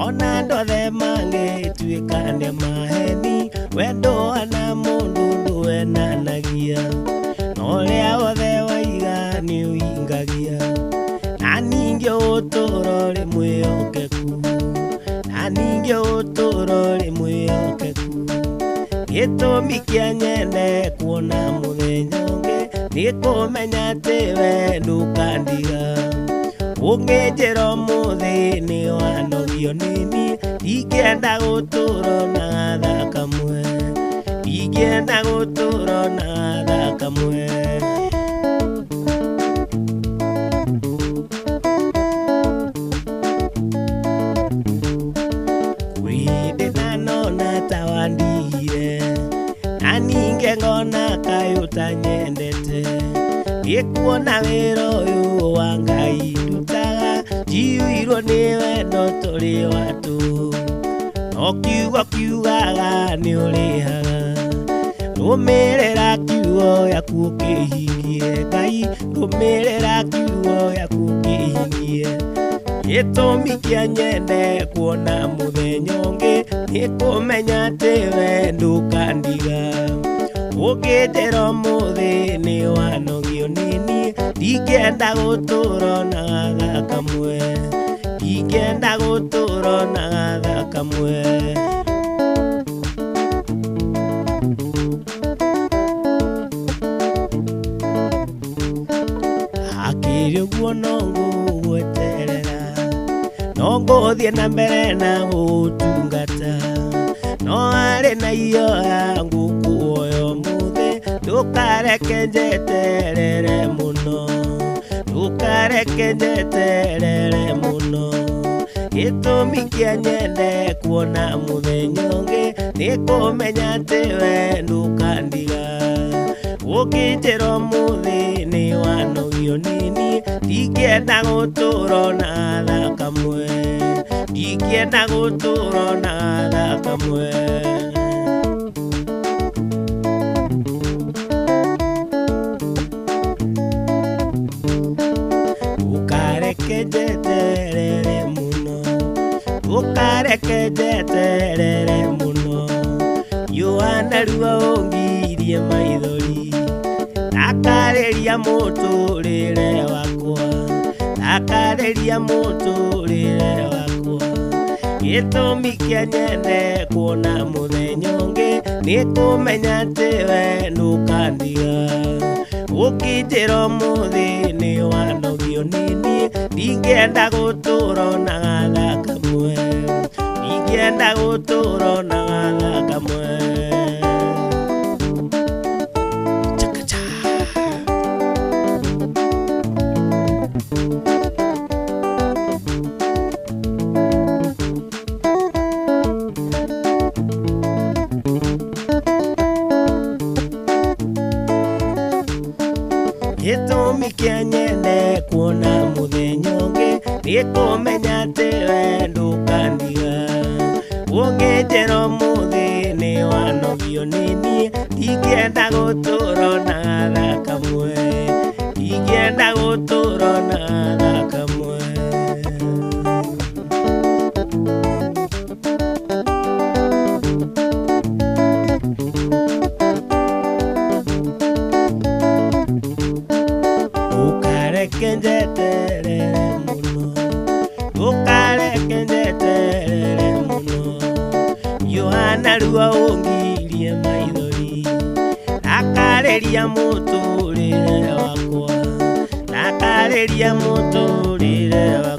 ona ndothe mangĩtuĩkane maheni wendo ana mũndũ ndũenanagia na ũrĩa wothe waiga nĩ ũhingagia na ningĩ ũtũũro rĩ mwĩhokeku na ningĩ ũtũũro rĩ mwĩhokeku gĩtũmi kĩa nyende kuona mũthenya ũngĩ nĩ kũmenya atĩ we ndũkandiga ũngĩnjĩra ũmũthĩ nĩ wanogio nĩ niĩ ndingĩenda gũtũũra na gatha kamwe ndingĩenda gũtũũra na gatha kamwe nona ta wandihire na ningĩ ngona kaĩ ũtanyendete gĩkuona wĩra ũyũ wa Ngai ndutaga njiũirwo nĩ wendo tũrĩ watũ no kiugo kiugaga nĩ ũrĩhaga rũmĩrĩra kiugo gĩaku ũkĩhingie Ngai rũmĩrĩra kiugo gĩaku ũkĩhingie gĩtũmi kĩa nyende kuona mũthenya ũngĩ nĩ kũmenya atĩ we ndũkandiga ũngĩnjĩra ũmũthĩ nĩ wanogio nĩ niĩ ndingĩenda gũtũũra na gatha kamwe ndingĩenda gũtũũra na gatha kamwe hakĩrĩ ũguo no ngũgweterera no ngũthiĩ na mbere na gũtungata no arĩ na ihoya ngũkũhoya ũmũthĩ ndũkareke njeterere mũno ndũkareke njeterere mũno gĩtũmi kĩa nyende kuona mũthenya ũngĩ nĩ kũmenya atĩ we ndũkandiga ũngĩnjĩra ũmũthĩ nĩ wanogio nĩ niĩ ndingĩenda gũtũũra na gatha kamwe ndingĩenda gũtũũra na gatha kamwe ndũkareke njeterere mũno ndũkareke njeterere mũno Yohana rua ũngirie maithori ndakarĩria mũtũũrĩre wakwa ndakarĩria mũtũũrĩre wakwa gĩtũmi kĩa nyende kuona mũthenya ũngĩ nĩ kũmenya atĩ we ndũkandiga ũngĩnjĩra ũmũthĩ nĩ wanogio nĩ niĩ ndingĩenda gũtũũra na gatha kamwe ndingĩenda gũtũũra na gatha kamwe gĩtũmi kĩa nyende kuona mũthenya ũngĩ nĩ kũmenya atĩ we ndũkandiga ũngĩnjĩra ũmũthĩ nĩ wanogio nĩ niĩ ndingĩenda gũtũũra na gatha kamwe ndingĩenda gũtũũra na gatha kamwe ndũkareke njeterere mũno ndũkareke njeterere mũno Yohana rua ũngirie maithori ndakarĩria mũtũũrĩre wakwa ndakarĩria mũtũũrĩre wakwa